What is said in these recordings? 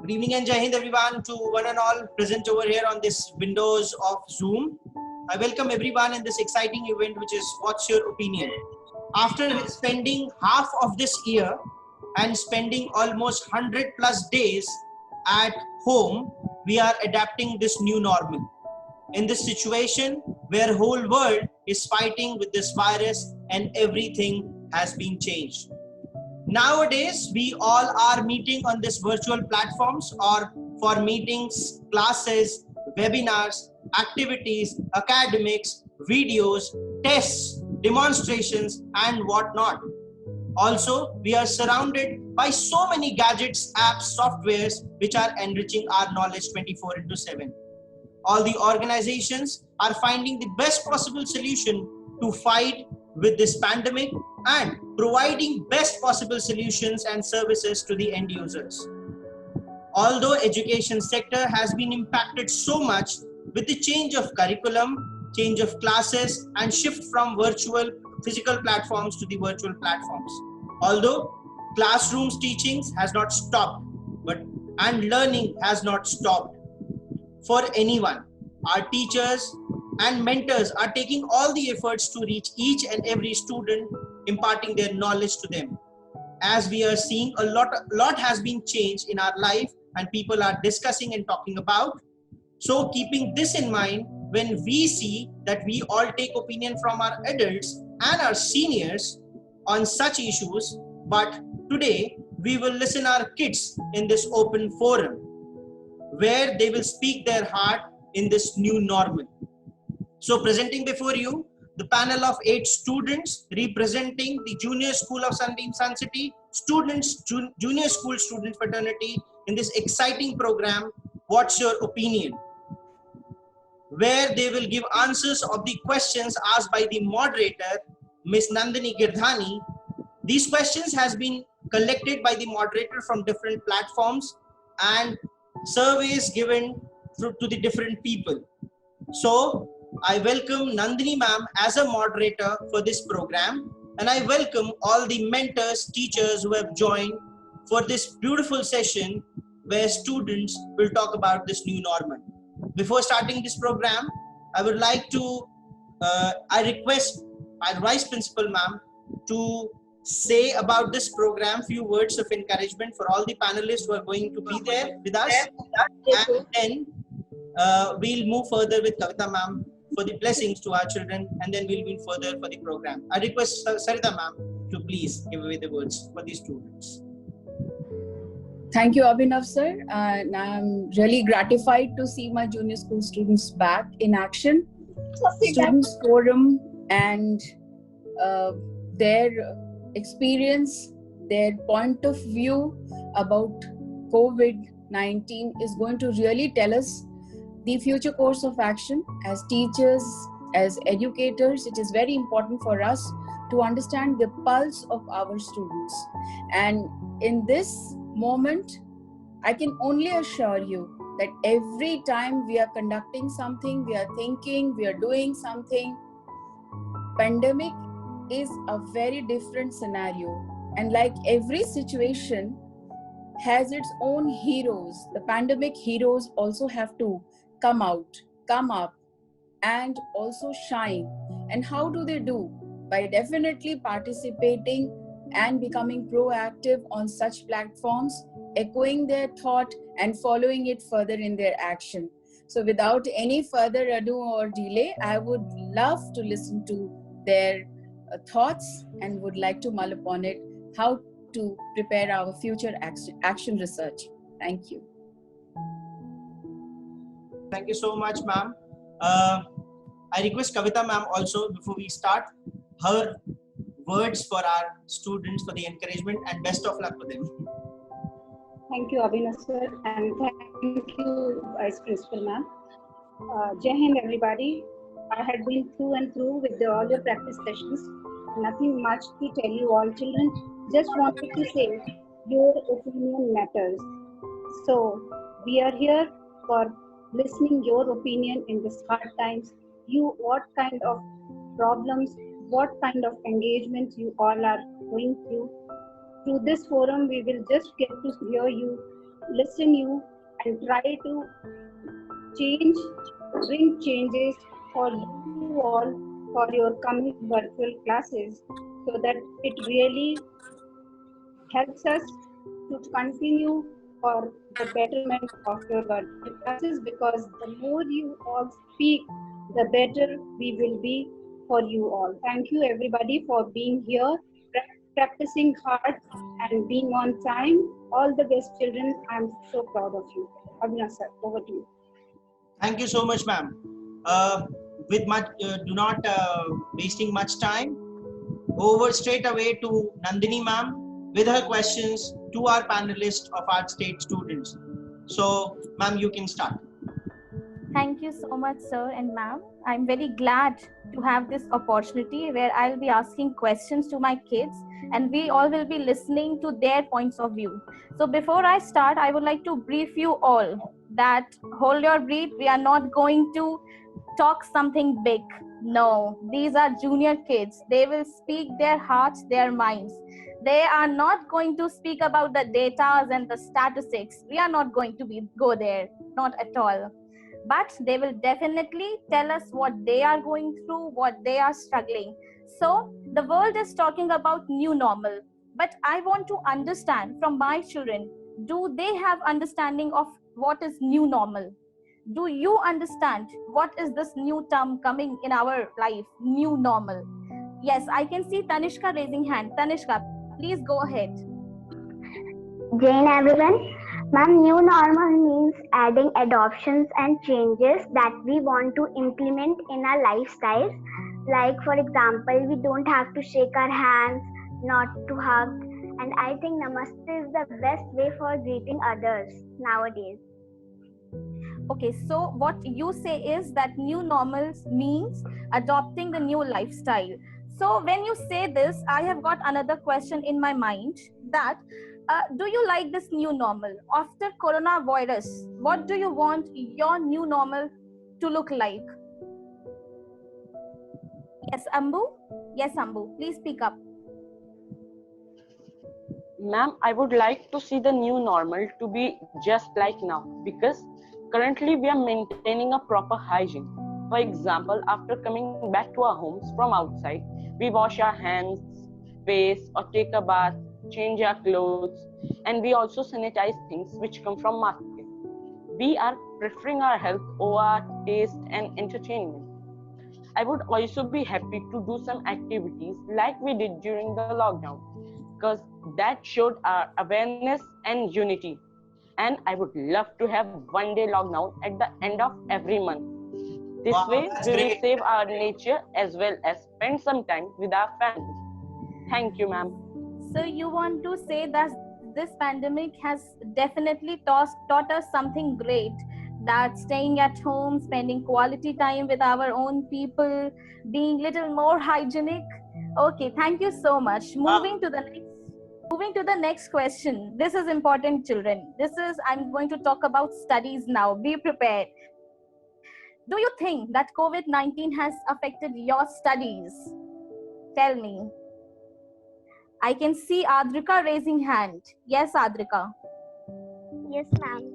Good evening and Jai Hind everyone to one and all present over here on this windows of Zoom. I welcome everyone in this exciting event which is What's Your Opinion? After spending half of this year and spending almost 100 plus days at home, we are adapting this new normal. In this situation where whole world is fighting with this virus and everything has been changed. Nowadays, we all are meeting on this virtual platforms or for meetings, classes, webinars, activities, academics, videos, tests, demonstrations, and whatnot. Also, we are surrounded by so many gadgets, apps, softwares, which are enriching our knowledge 24/7. All the organizations are finding the best possible solution to fight with this pandemic and providing best possible solutions and services to the end users. Although education sector has been impacted so much with the change of curriculum, change of classes and shift from virtual physical platforms to the virtual platforms. Although classrooms teachings has not stopped, and learning has not stopped for anyone. Our teachers and mentors are taking all the efforts to reach each and every student, imparting their knowledge to them. As we are seeing, a lot has been changed in our life and people are discussing and talking about. So keeping this in mind, when we see that we all take opinion from our adults and our seniors on such issues, but today we will listen our kids in this open forum where they will speak their heart in this new normal. So presenting before you, the panel of 8 students representing the Junior School of Sunbeam Sun City students, Junior School Student Fraternity in this exciting program, What's Your Opinion? Where they will give answers of the questions asked by the moderator, Ms. Nandini Girdhani. These questions has been collected by the moderator from different platforms and surveys given to the different people. So I welcome Nandini ma'am as a moderator for this program, and I welcome all the mentors, teachers who have joined for this beautiful session where students will talk about this new normal. Before starting this program, I would like to, I request our Vice Principal ma'am to say about this program few words of encouragement for all the panelists who are going to be there with us, and then we'll move further with Kavita ma'am for the blessings to our children, and then we'll move further for the program. I request Sarita ma'am to please give away the words for the students. Thank you, Abhinav sir. And I'm really gratified to see my junior school students back in action. Students Forum and their experience, their point of view about COVID-19 is going to really tell us the future course of action. As teachers, as educators, it is very important for us to understand the pulse of our students. And in this moment, I can only assure you that every time we are conducting something, we are thinking, we are doing something, pandemic is a very different scenario. And like every situation has its own heroes, the pandemic heroes also have to come out, come up, and also shine. And how do they do? By definitely participating and becoming proactive on such platforms, echoing their thought and following it further in their action. So without any further ado or delay, I would love to listen to their thoughts and would like to mull upon it, how to prepare our future action research. Thank you. Thank you so much, ma'am. I request Kavita ma'am also, before we start, her words for our students for the encouragement, and best of luck for them. Thank you, Abhinav sir, and thank you, Vice Principal ma'am. Jai Hind everybody. I had been through and through with all your practice sessions. Nothing much to tell you all children. Just wanted to say your opinion matters. So we are here for listening your opinion in this hard times. What kind of problems, what kind of engagement you all are going through. Through this forum, we will just get to hear you listen you and try to change, bring changes for you all for your coming virtual classes, so that it really helps us to continue for the betterment of your virtual classes, because the more you all speak, the better we will be for you all. Thank you everybody for being here, practicing hard and being on time. All the best children, I'm so proud of you. Abhinav sir, over to you. Thank you so much, ma'am. With much, do not wasting much time. Over straight away to Nandini ma'am with her questions to our panelists of our state students. So, ma'am, you can start. Thank you so much, sir and ma'am. I'm very glad to have this opportunity where I'll be asking questions to my kids and we all will be listening to their points of view. So before I start, I would like to brief you all that hold your breath. We are not going to talk something big. No, these are junior kids. They will speak their hearts, their minds. They are not going to speak about the data and the statistics. We are not going to go there, not at all. But they will definitely tell us what they are going through, what they are struggling. So the world is talking about new normal, but I want to understand from my children, do they have understanding of what is new normal? Do you understand what is this new term coming in our life, new normal? Yes, I can see Tanishka raising hand. Tanishka, please go ahead. Jane, everyone. Ma'am, new normal means adding adoptions and changes that we want to implement in our lifestyles. Like, for example, we don't have to shake our hands, not to hug. And I think Namaste is the best way for greeting others nowadays. Okay, so what you say is that new normals means adopting the new lifestyle. So when you say this, I have got another question in my mind that do you like this new normal? After coronavirus, what do you want your new normal to look like? Yes, Ambu? Yes, Ambu, please speak up. Ma'am, I would like to see the new normal to be just like now, because currently we are maintaining a proper hygiene. For example, after coming back to our homes from outside, we wash our hands, face, or take a bath, change our clothes, and we also sanitize things which come from market. We are preferring our health over our taste and entertainment. I would also be happy to do some activities like we did during the lockdown, because that showed our awareness and unity. And I would love to have one-day lockdown at the end of every month. This way, we will save our nature as well as spend some time with our family. Thank you, ma'am. So you want to say that this pandemic has definitely taught us something great, that staying at home, spending quality time with our own people, being little more hygienic. Okay, thank you so much. Moving to the next question. This is important, children. I'm going to talk about studies now. Be prepared. Do you think that COVID-19 has affected your studies? Tell me. I can see Adrika raising hand. Yes, Adrika. Yes, ma'am.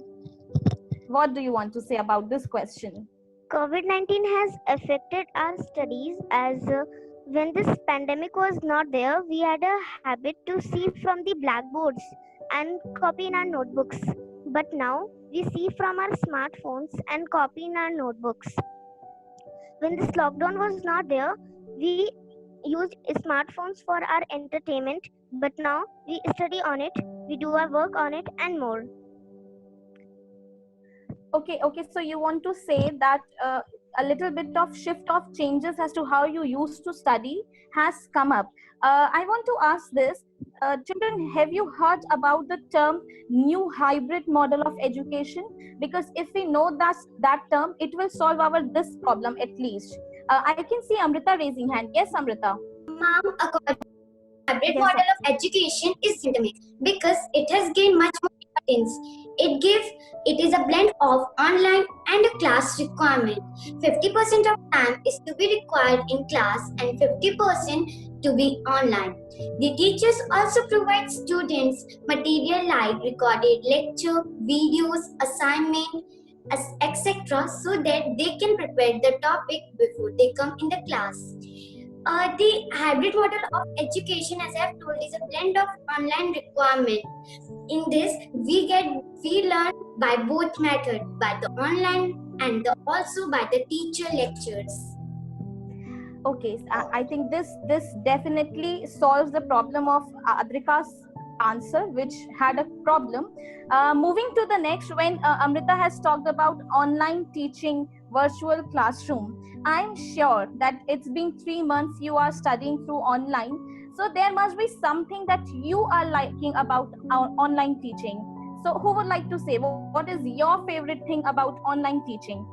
What do you want to say about this question? COVID-19 has affected our studies as when this pandemic was not there, we had a habit to see from the blackboards and copy in our notebooks. But now we see from our smartphones and copy in our notebooks. When this lockdown was not there, we used smartphones for our entertainment, but now we study on it, we do our work on it and more. Okay, so you want to say that a little bit of shift of changes as to how you used to study has come up. I want to ask this, children, have you heard about the term new hybrid model of education? Because if we know that term, it will solve this problem at least. I can see Amrita raising hand. Yes, Amrita. Ma'am, according to hybrid model of education is systemic because it has gained much more competence. It is a blend of online and a class requirement. 50% of time is to be required in class and 50% to be online. The teachers also provide students material like recorded lecture, videos, assignment, etc. so that they can prepare the topic before they come in the class. The hybrid model of education, as I have told, is a blend of online requirement. In this, we learn by both methods, by the online and also by the teacher lectures. Okay, so I think this definitely solves the problem of Adrika's answer, which had a problem. Moving to the next, when Amrita has talked about online teaching, virtual classroom, I'm sure that it's been 3 months you are studying through online, so there must be something that you are liking about our online teaching. So who would like to say what is your favorite thing about online teaching?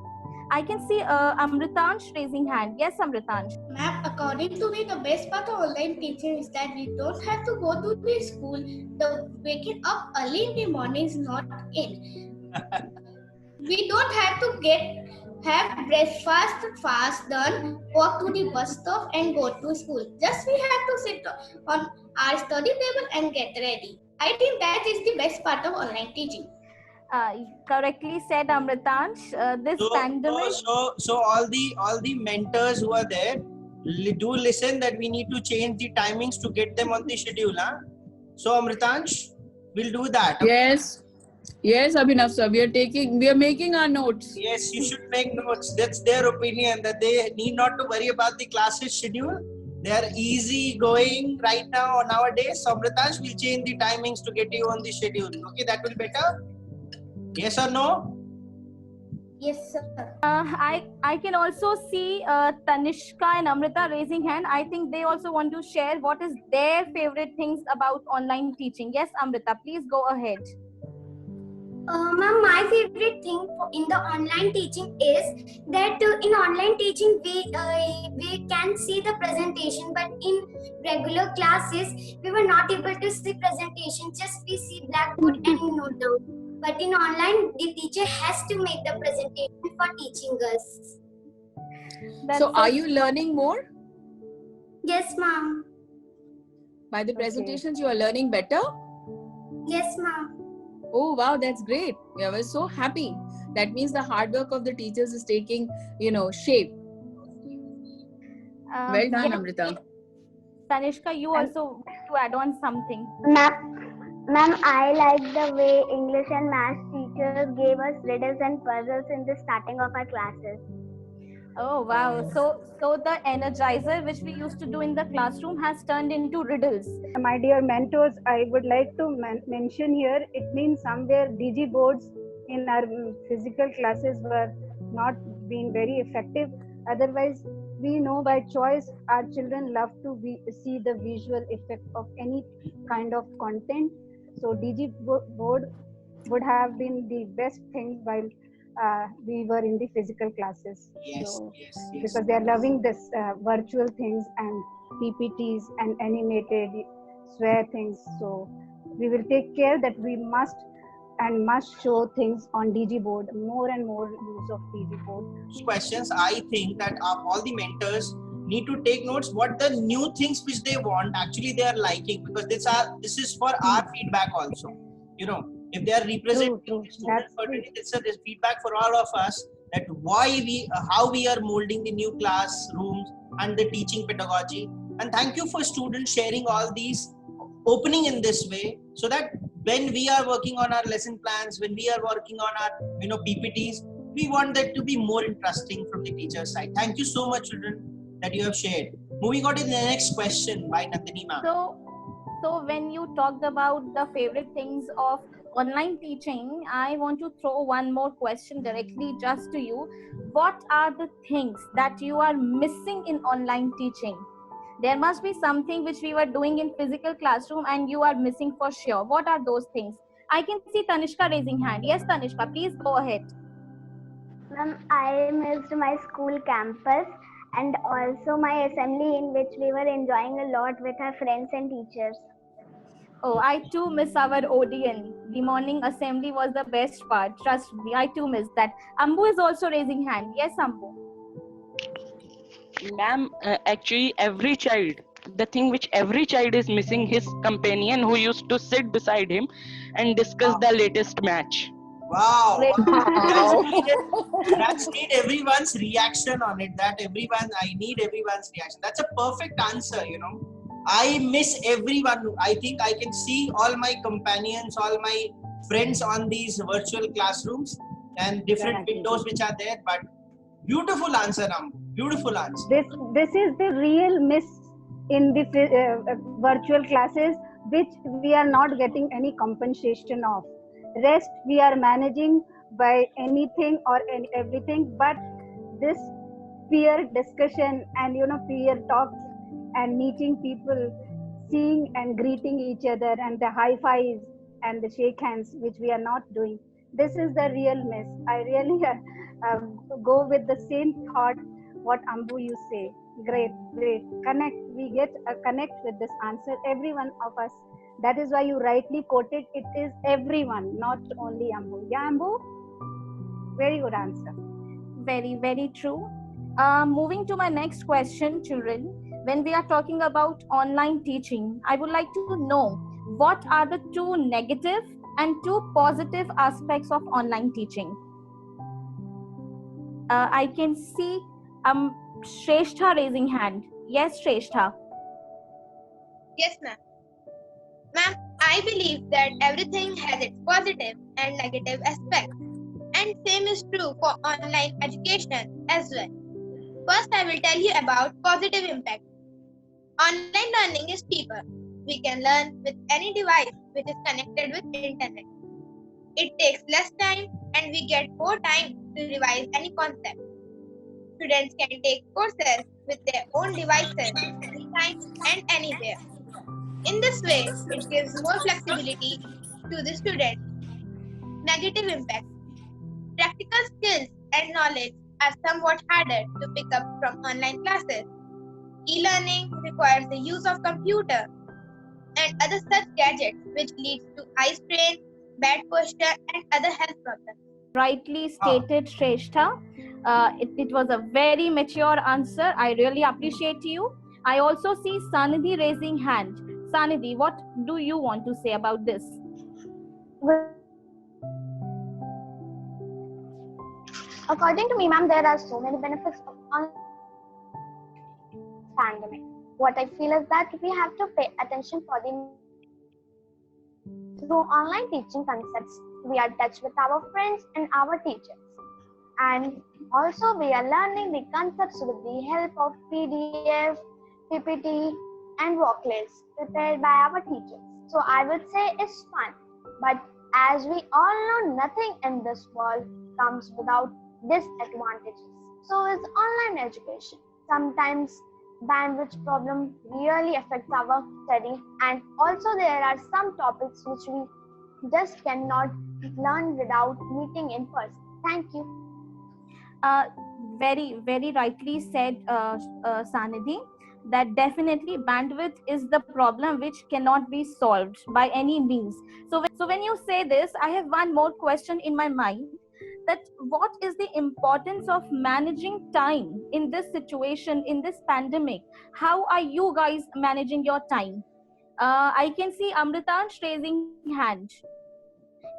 I can see Amritansh raising hand. Yes, Amritansh. Ma'am, according to me, the best part of online teaching is that we don't have to go to the school. The waking up early in the morning is not in. We don't have to have breakfast fast done, walk to the bus stop and go to school. Just we have to sit on our study table and get ready. I think that is the best part of online teaching. Correctly said, Amritansh. This pandemic. So all the mentors who are there, do listen that we need to change the timings to get them on the schedule. Huh? So Amritansh, we'll do that. Okay? Yes, Abhinav sir. We are making our notes. Yes, you should make notes. That's their opinion, that they need not to worry about the classes schedule. They are easy going right now nowadays. So Amritansh, we'll change the timings to get you on the schedule. Okay, that will be better. Yes or no? Yes, sir. I can also see Tanishka and Amrita raising hand. I think they also want to share what is their favorite things about online teaching. Yes, Amrita, please go ahead. Ma'am, my favorite thing in the online teaching is that in online teaching we can see the presentation, but in regular classes we were not able to see presentation. Just we see blackboard and note down. But in online, the teacher has to make the presentation for teaching us. So are you learning more? Yes, ma'am. By the presentations, you are learning better? Yes, ma'am. Oh, wow, that's great. We were so happy. That means the hard work of the teachers is taking, shape. Well done, Yes. Amrita. Tanishka, you also want to add on something. Ma'am, I like the way English and math teachers gave us riddles and puzzles in the starting of our classes. Oh wow! So the energizer which we used to do in the classroom has turned into riddles. My dear mentors, I would like to mention here, it means somewhere DG boards in our physical classes were not being very effective. Otherwise, we know by choice our children love to see the visual effect of any kind of content. So DG board would have been the best thing while we were in the physical classes. Yes. Because they are loving this virtual things and PPTs and animated swear things. So we will take care that we must show things on DG board, more and more use of DG board. Questions, I think that all the mentors need to take notes what the new things which they want actually they are liking, because this is for our feedback also. If they are representing the student fraternity, it's a feedback for all of us that how we are molding the new classrooms and the teaching pedagogy. And thank you for students sharing all these, opening in this way, so that when we are working on our lesson plans, when we are working on our PPTs, we want that to be more interesting from the teacher's side. Thank you so much, children, that you have shared. Moving on to the next question by Nandini ma'am. So when you talked about the favorite things of online teaching, I want to throw one more question directly just to you. What are the things that you are missing in online teaching? There must be something which we were doing in physical classroom and you are missing for sure. What are those things? I can see Tanishka raising hand. Yes, Tanishka, please go ahead. Ma'am, I missed my school campus and also my assembly in which we were enjoying a lot with our friends and teachers. Oh, I too miss our ODN. The morning assembly was the best part. Trust me, I too miss that. Ambu is also raising hand. Yes, Ambu. Ma'am, actually every child, the thing which every child is missing, his companion who used to sit beside him and discuss the latest match. Wow. Great. That's need everyone's reaction on it. I need everyone's reaction. That's a perfect answer, you know. I miss everyone. I think I can see all my companions, all my friends on these virtual classrooms and different windows which are there. But beautiful answer, Ram. Beautiful answer. This is the real miss in the virtual classes, which we are not getting any compensation of. Rest we are managing by anything or everything, but this peer discussion and peer talks and meeting people, seeing and greeting each other, and the high fives and the shake hands, which we are not doing. This is the real miss. I really go with the same thought what Ambu you say. Great. Connect. We get a connect with this answer. Every one of us. That is why you rightly quoted. It is everyone, not only Ambu. Yeah, Ambu. Very good answer. Very, very true. Moving to my next question, children. When we are talking about online teaching, I would like to know what are the two negative and two positive aspects of online teaching. I can see Shrestha raising hand. Yes, Shrestha. Yes, ma'am. Ma'am, I believe that everything has its positive and negative aspects. And same is true for online education as well. First, I will tell you about positive impact. Online learning is cheaper. We can learn with any device which is connected with internet. It takes less time and we get more time to revise any concept. Students can take courses with their own devices anytime and anywhere. In this way, it gives more flexibility to the student. Negative impact. Practical skills and knowledge are somewhat harder to pick up from online classes. E-learning requires the use of computer and other such gadgets, which leads to eye strain, bad posture, and other health problems. Rightly stated, Shrestha. It was a very mature answer. I really appreciate you. I also see Sanidhi raising hand. Sanidhi, what do you want to say about this? According to me, ma'am, there are so many benefits of online pandemic. What I feel is that we have to pay attention for the through online teaching concepts. We are in touch with our friends and our teachers. And also we are learning the concepts with the help of PDF, PPT and walklets prepared by our teachers. So I would say it's fun. But as we all know, nothing in this world comes without disadvantages. So is online education. Sometimes bandwidth problem really affects our study, and also there are some topics which we just cannot learn without meeting in person. Thank you. Very, very rightly said, Sanidhi, that definitely bandwidth is the problem which cannot be solved by any means. So when you say this, I have one more question in my mind, that what is the importance of managing time in this situation, in this pandemic? How are you guys managing your time? I can see Amritansh raising hand.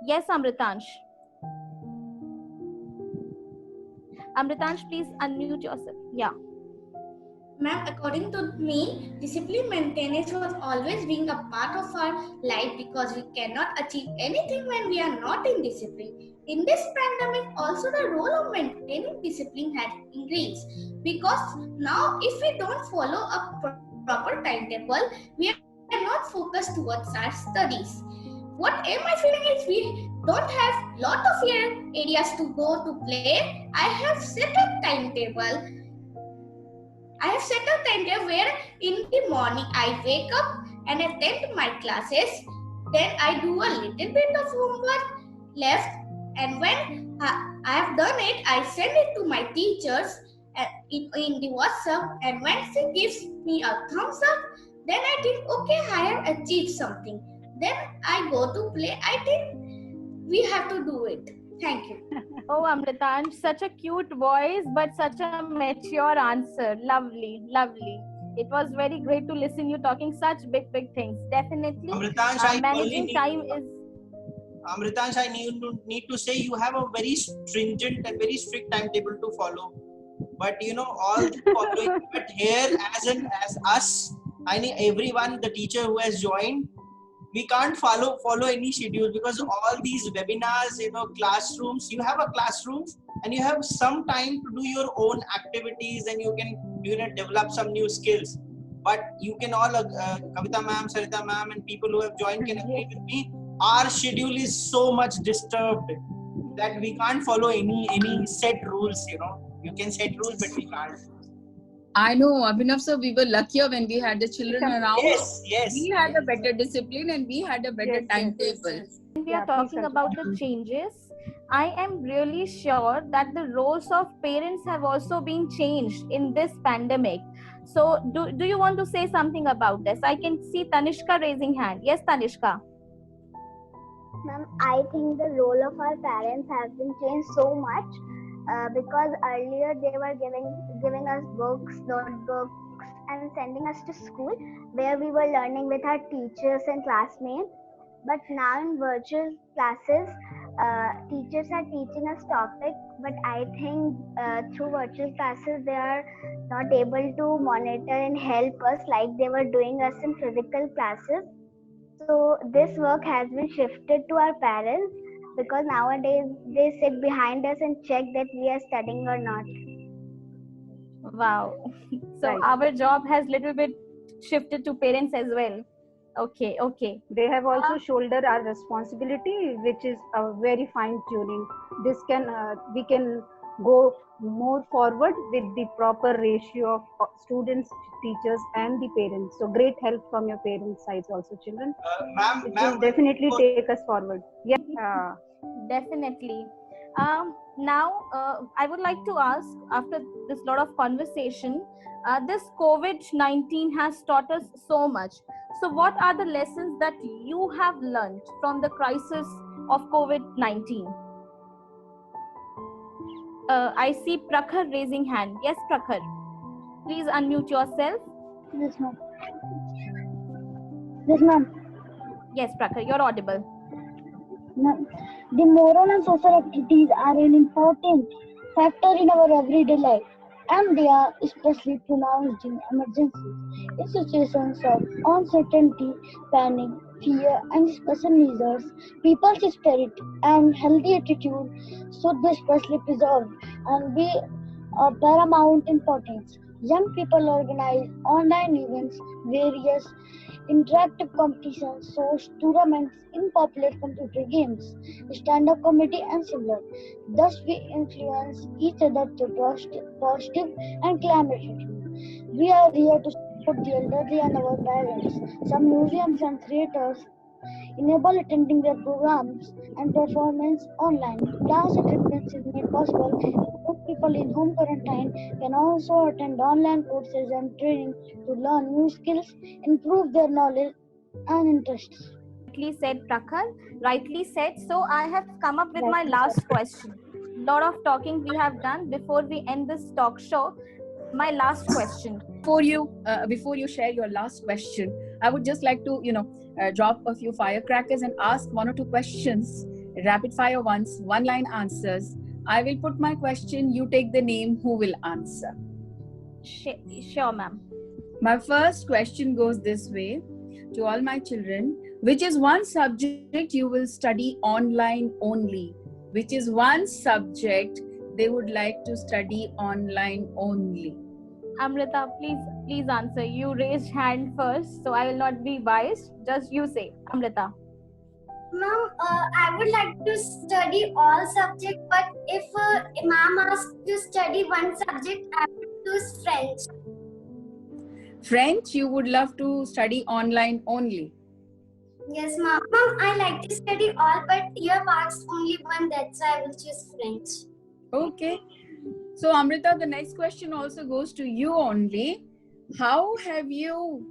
Yes, Amritansh. Amritansh, please unmute yourself. Yeah. Ma'am, according to me, discipline maintenance was always being a part of our life because we cannot achieve anything when we are not in discipline. In this pandemic, also the role of maintaining discipline has increased because now if we don't follow a proper timetable, we are not focused towards our studies. What am I feeling is we don't have lot of areas to go to play. I have set a timetable. Where in the morning I wake up and attend my classes. Then I do a little bit of homework left, and when I have done it, I send it to my teachers in the WhatsApp. And when she gives me a thumbs up, then I think, okay, I have achieved something. then I go to play. I think we have to do it. Thank you. Oh, Amrita, and such a cute voice, but such a mature answer. Lovely, lovely. It was very great to listen you talking such big things. Definitely, Amritansh, I only managing need, time is. Amritansh, I need to say you have a very stringent and very strict timetable to follow. But you know, all the following, but here as us, I need everyone, the teacher who has joined, we can't follow any schedule because all these webinars, you know, classrooms, you have a classroom and you have some time to do your own activities and you can develop some new skills. But you can all, Kavita ma'am, Sarita ma'am, and people who have joined can agree with me. Our schedule is so much disturbed that we can't follow any set rules. You know, you can set rules, but we can't. I know, Abhinav sir, we were luckier when we had the children around. Yes. We had a better discipline and we had a better timetable. When we are talking about the changes, I am really sure that the roles of parents have also been changed in this pandemic. So do you want to say something about this? I can see Tanishka raising hand. Yes, Tanishka. Ma'am, I think the role of our parents has been changed so much because earlier they were giving us books, notebooks, and sending us to school where we were learning with our teachers and classmates. But now in virtual classes, teachers are teaching us topics, but I think through virtual classes they are not able to monitor and help us like they were doing us in physical classes. So this work has been shifted to our parents because nowadays they sit behind us and check that we are studying or not. Wow. So our job has little bit shifted to parents as well. Okay. They have also shouldered our responsibility, which is a very fine tuning. This can we can go more forward with the proper ratio of students, teachers, and the parents. So great help from your parents' sides also, children. Ma'am, It will definitely take us forward. Yeah. Definitely. Now, I would like to ask, after this lot of conversation, this COVID-19 has taught us so much. So what are the lessons that you have learned from the crisis of COVID-19? I see Prakhar raising hand. Yes, Prakhar. Please unmute yourself. Yes, ma'am. Yes, ma'am. Yes, Prakhar, you're audible. The moral and social activities are an important factor in our everyday life, and they are especially pronounced in emergencies. In situations of uncertainty, panic, fear, and special measures, people's spirit and healthy attitude should be especially preserved and be of paramount importance. Young people organize online events, various interactive competitions, shows, tournaments in popular computer games, stand-up comedy, and similar. Thus, we influence each other to positive and climate attitude. We are here to support the elderly and our parents. Some museums and theaters enable attending their programs and performance online. Class attendance is made possible. Young people in home quarantine can also attend online courses and training to learn new skills, improve their knowledge and interests. Rightly said, Prakhar. Rightly said. So I have come up with my last question. Lot of talking we have done before we end this talk show. My last question. Before you share your last question, I would just like to drop a few firecrackers and ask one or two questions, rapid fire ones, one line answers. I will put my question, you take the name, who will answer. Sure, ma'am. My first question goes this way to all my children. Which is one subject you will study online only? Which is one subject they would like to study online only? Amrita, please answer. You raised hand first, so I will not be biased. Just you say, Amrita. Ma'am, I would like to study all subjects, but if ma'am asks to study one subject, I would choose French. French, you would love to study online only? Yes, ma'am. Ma'am, I like to study all, but you have asked only one, that's why I will choose French. Okay. So, Amrita, the next question also goes to you only. How have you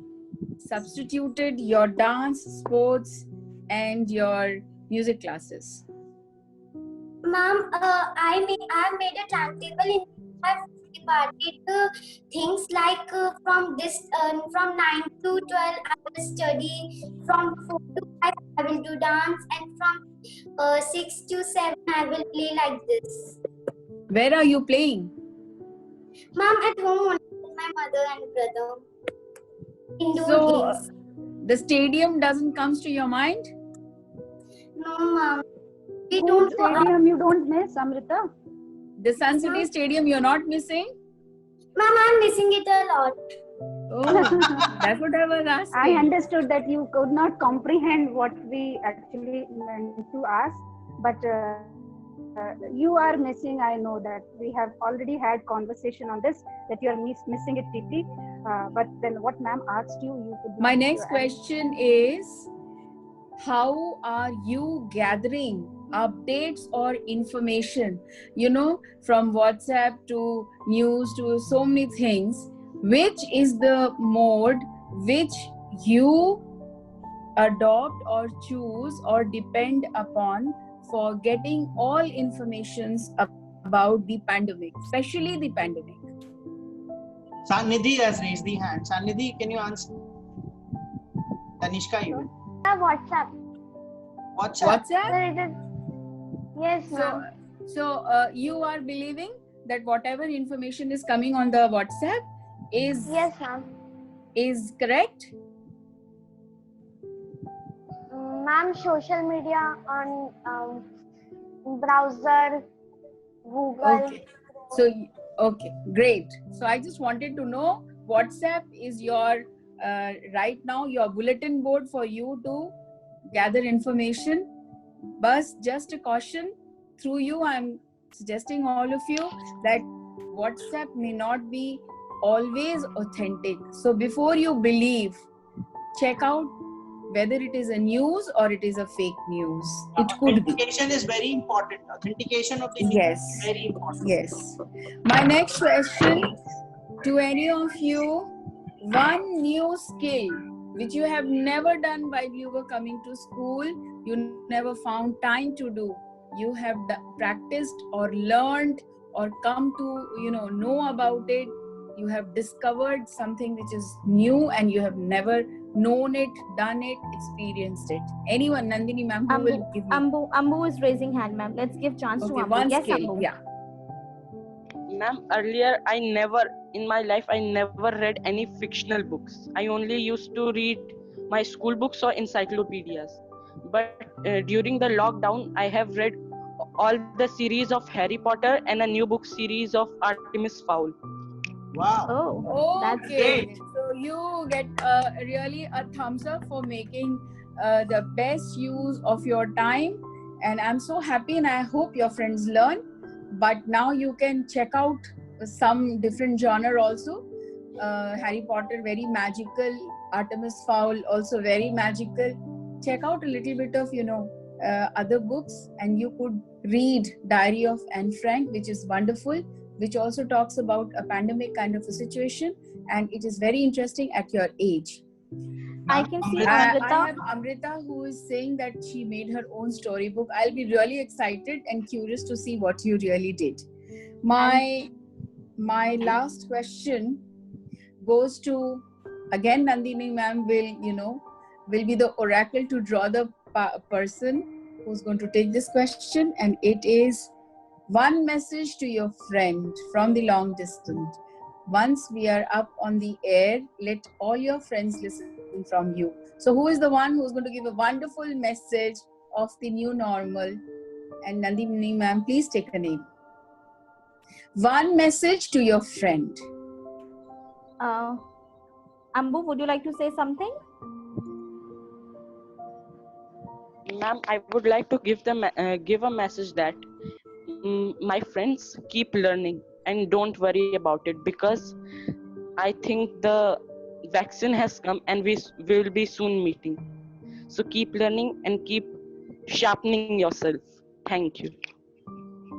substituted your dance, sports, and your music classes? Ma'am, I made a timetable in I've divided things like from 9 to 12 I will study, from 4 to 5 I will do dance, and from 6 to 7 I will play like this. Where are you playing? Ma'am, at home only with my mother and brother. Indoor So, games. the stadium doesn't comes to your mind? No, ma'am. We School don't go out. stadium you don't miss, Amrita? The Sun City Stadium you're not missing? Ma'am, I'm missing it a lot. Oh, that's what I was asking. I understood that you could not comprehend what we actually meant to ask, but you are missing. I know that we have already had conversation on this, that you are missing it deeply. But then what ma'am asked you, you could My not, next question is, how are you gathering updates or information, from WhatsApp to news to so many things? Which is the mode which you adopt or choose or depend upon for getting all informations about the pandemic, especially the pandemic? Sanidhi has raised the hand. Sanidhi, can you answer? Tanishka, even. WhatsApp. WhatsApp. WhatsApp? Yes, ma'am. So you are believing that whatever information is coming on the WhatsApp is Yes, ma'am. is correct? Ma'am, social media on browser, Google. Okay. So okay, great. So I just wanted to know, WhatsApp is your right now your bulletin board for you to gather information. But just a caution, through you I'm suggesting all of you that WhatsApp may not be always authentic. So before you believe, check out whether it is a news or it is a fake news. It could be. Authentication is very important. Authentication of the news Yes. is very important. Yes. My next question to any of you: one new skill which you have never done while you were coming to school, you never found time to do, you have practiced or learned or come to know about it, you have discovered something which is new and you have never known it, done it, experienced it. Anyone? Nandini ma'am, who will give me? Ambu is raising hand, ma'am. Let's give chance to Okay, Ambu. one Yes, skill. Ambu. Yeah. Ma'am, earlier in my life I never read any fictional books. I only used to read my school books or encyclopedias. But during the lockdown, I have read all the series of Harry Potter and a new book series of Artemis Fowl. Wow. Oh, that's Okay. great. So you get really a thumbs up for making the best use of your time. And I'm so happy and I hope your friends learn. But now you can check out some different genre also. Harry Potter, very magical. Artemis Fowl, also very magical. Check out a little bit of, other books, and you could read Diary of Anne Frank, which is wonderful, which also talks about a pandemic kind of a situation, and it is very interesting at your age. I can see I Amrita. have Amrita who is saying that she made her own storybook. I'll be really excited and curious to see what you really did. My last question goes to, again, Nandini ma'am will be the oracle to draw the person who's going to take this question, and it is one message to your friend from the long distance. Once we are up on the air, let all your friends listen from you. So who is the one who's going to give a wonderful message of the new normal? And Nandini ma'am, please take a name. One message to your friend. Ambu, would you like to say something? Ma'am, I would like to give a message that my friends, keep learning and don't worry about it, because I think the vaccine has come and we will be soon meeting. So keep learning and keep sharpening yourself. Thank you.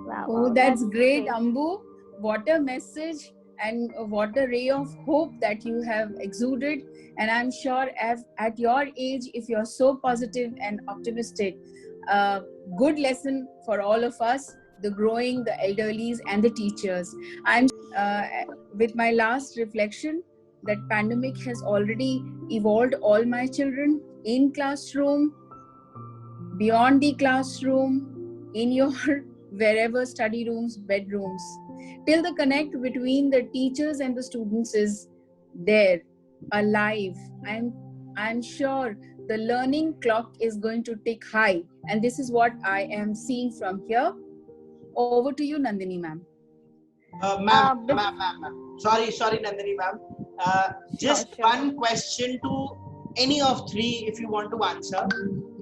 Wow, Oh, that's great, Ambu. What a message and what a ray of hope that you have exuded. And I'm sure at your age, if you're so positive and optimistic, good lesson for all of us, the growing, the elderlies and the teachers. I'm with my last reflection that pandemic has already evolved all my children in classroom, beyond the classroom, in your wherever study rooms, bedrooms, till the connect between the teachers and the students is there, alive. I'm sure the learning clock is going to tick high, and this is what I am seeing from here. Over to you, Nandini ma'am. Ma'am. Sorry, Nandini ma'am. Just Sure. one question to any of three, if you want to answer,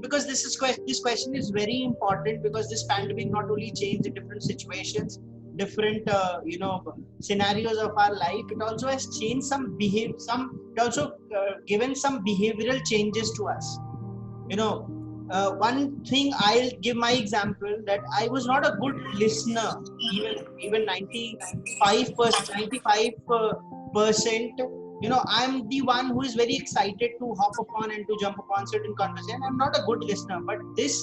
because this question is very important, because this pandemic not only changed the different situations, different scenarios of our life, it also has changed it also given some behavioral changes to us. One thing, I'll give my example, that I was not a good listener, even 95%. I'm the one who is very excited to hop upon and to jump upon certain conversation. I'm not a good listener, but this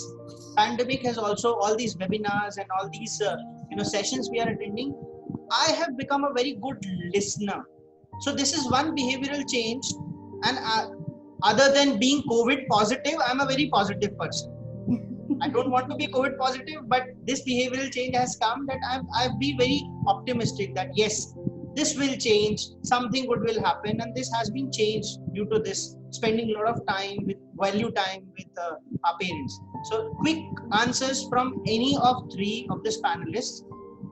pandemic has also, all these webinars and all these sessions we are attending, I have become a very good listener. So this is one behavioral change. And other than being COVID positive, I'm a very positive person. I don't want to be COVID positive, but this behavioral change has come, that I've been very optimistic that yes, this will change, something good will happen, and this has been changed due to this spending a lot of value time with our parents. So quick answers from any of three of these panelists.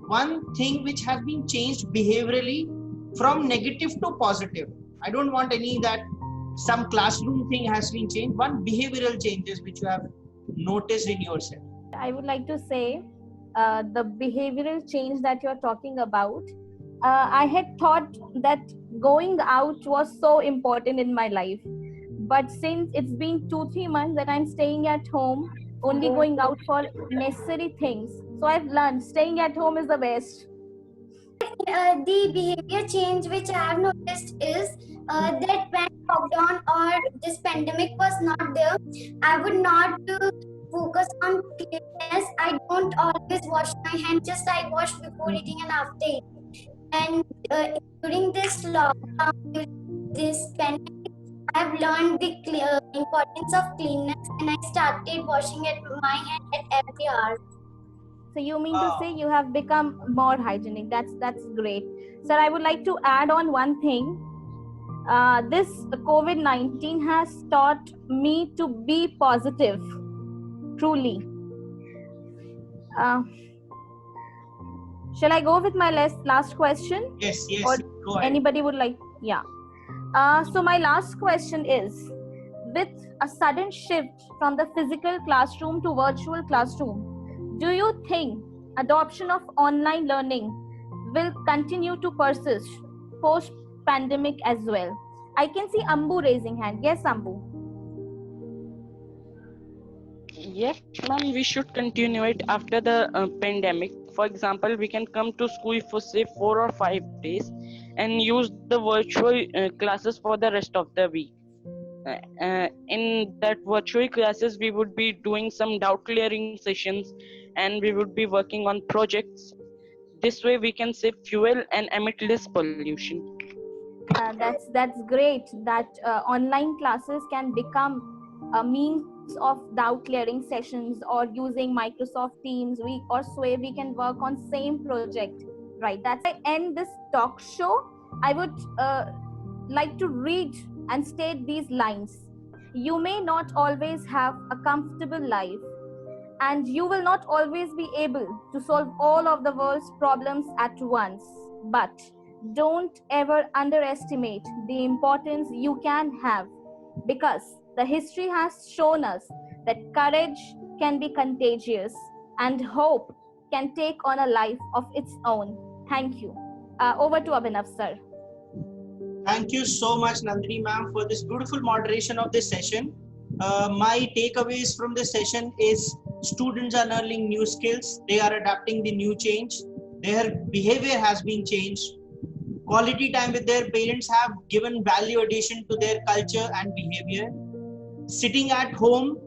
One thing which has been changed behaviorally from negative to positive. I don't want any that some classroom thing has been changed. One behavioral changes which you have noticed in yourself. I would like to say the behavioral change that you're talking about. I had thought that going out was so important in my life. But since it's been 2-3 months that I'm staying at home, only going out for necessary things. So I've learned staying at home is the best. The behavior change which I have noticed is that when lockdown or this pandemic was not there, I would not focus on cleanliness. I don't always wash my hands, just I wash before eating and after eating. And during this lockdown, during this pandemic, I've learned the importance of cleanness, and I started washing my hand at every hour. So you mean to say you have become more hygienic? That's great. Sir, I would like to add on one thing. This COVID-19 has taught me to be positive, truly. Shall I go with my last question? Yes, Or go ahead. anybody would like? Yeah. So my last question is, with a sudden shift from the physical classroom to virtual classroom, do you think adoption of online learning will continue to persist post-pandemic as well? I can see Ambu raising hand. Yes, Ambu. Yes, ma'am, we should continue it after the pandemic. For example, we can come to school for say 4 or 5 days and use the virtual classes for the rest of the week. In that virtual classes, we would be doing some doubt clearing sessions, and we would be working on projects. This way we can save fuel and emit less pollution. That's great that online classes can become a means of doubt clearing sessions, or using Microsoft Teams or Sway, we can work on same project, right? That's why I end this talk show. I would like to read and state these lines. You may not always have a comfortable life, and you will not always be able to solve all of the world's problems at once, but don't ever underestimate the importance you can have, because the history has shown us that courage can be contagious and hope can take on a life of its own. Thank you. Over to Abhinav, sir. Thank you so much, Nandini ma'am, for this beautiful moderation of this session. My takeaways from this session is students are learning new skills. They are adapting the new change. Their behavior has been changed. quality time with their parents have given value addition to their culture and behavior. Sitting at home,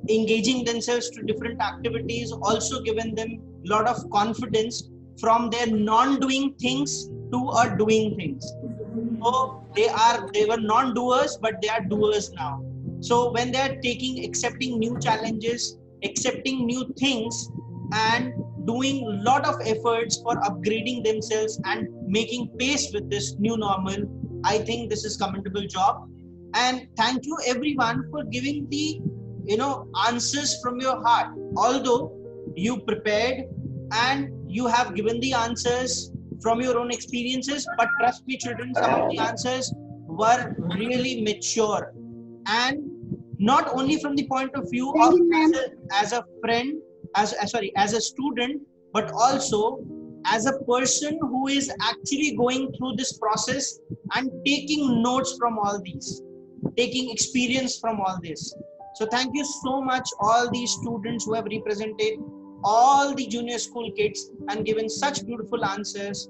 engaging themselves to different activities, also given them a lot of confidence from their non-doing things to a doing things. So they were non-doers, but they are doers now. So when they are accepting new challenges, accepting new things, and doing a lot of efforts for upgrading themselves and making pace with this new normal, I think this is commendable job. And thank you everyone for giving the answers from your heart. Although you prepared and you have given the answers from your own experiences, but trust me children, some of the answers were really mature, and not only from the point of view of as a friend, as a student, but also as a person who is actually going through this process and taking notes from all these, taking experience from all this. So thank you so much all these students who have represented all the junior school kids and given such beautiful answers.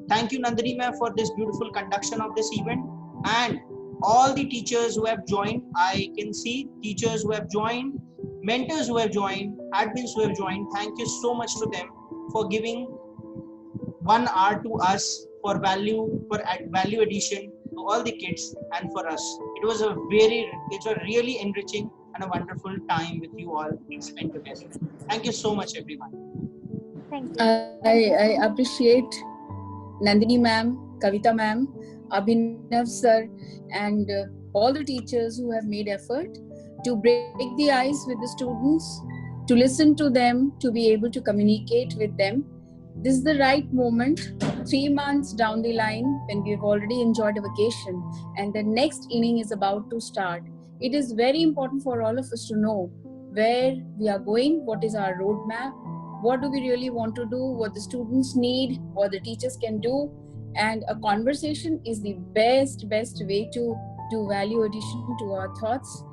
Thank you Nandini ma'am for this beautiful conduction of this event, and all the teachers who have joined. I can see teachers who have joined, mentors who have joined, admins who have joined. Thank you so much to them for giving 1 hour to us for value addition to all the kids and for us. It was a really enriching and a wonderful time with you all spent together. Thank you so much everyone. Thank you. I appreciate Nandini ma'am, Kavita ma'am, Abhinav sir, and all the teachers who have made effort to break the ice with the students, to listen to them, to be able to communicate with them. This is the right moment, 3 months down the line, when we've already enjoyed a vacation and the next inning is about to start. It is very important for all of us to know where we are going, what is our roadmap, what do we really want to do, what the students need, what the teachers can do. And a conversation is the best way to do value addition to our thoughts.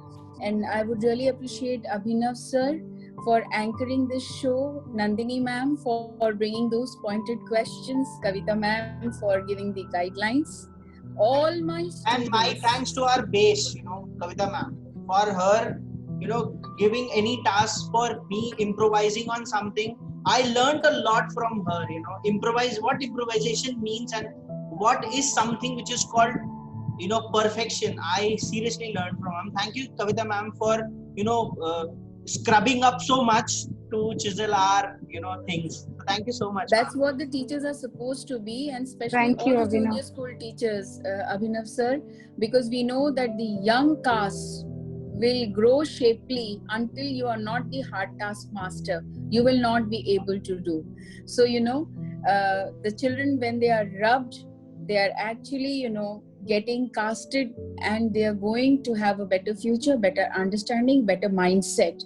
And I would really appreciate Abhinav sir for anchoring this show, Nandini ma'am for bringing those pointed questions, Kavita ma'am for giving the guidelines. All my students. And my thanks to our base, Kavita ma'am, for her, giving any task for me, improvising on something. I learned a lot from her, what improvisation means and what is something which is called, perfection. I seriously learned from her. Thank you, Kavita ma'am, for, scrubbing up so much to chisel our, things. So thank you so much. That's what the teachers are supposed to be, and especially Thank you, all the Abhinav. junior school teachers, Abhinav sir, because we know that the young caste will grow shapely until you are not the hard task master. You will not be able to do. So, the children, when they are rubbed, they are actually, getting casted, and they are going to have a better future, better understanding, better mindset.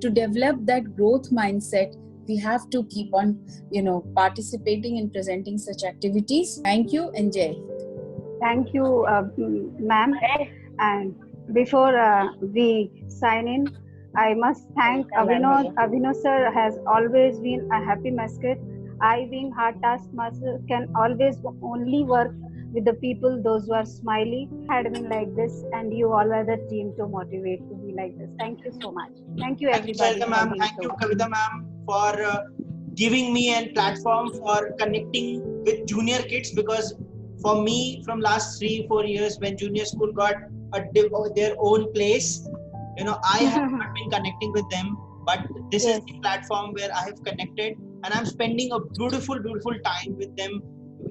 To develop that growth mindset, we have to keep on, participating and presenting such activities. Thank you and Jai Hind. Thank you, ma'am. And before we sign in, I must thank Abhinav. Abhinav sir has always been a happy mascot. I, being hard task master, can always only work with the people, those who are smiley, had been like this, and you all are the team to motivate to be like this. Thank you so much. Thank you everybody. Thank you Kavita ma'am for giving me a platform for connecting with junior kids, because for me from last 3-4 years when junior school got their own place, I have not been connecting with them, but this is the platform where I have connected, and I'm spending a beautiful time with them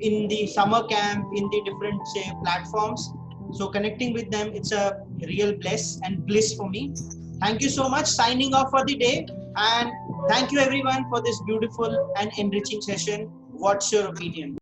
in the summer camp, in the different platforms. So connecting with them, it's a real bliss for me. Thank you so much. Signing off for the day, and thank you everyone for this beautiful and enriching session. What's your opinion?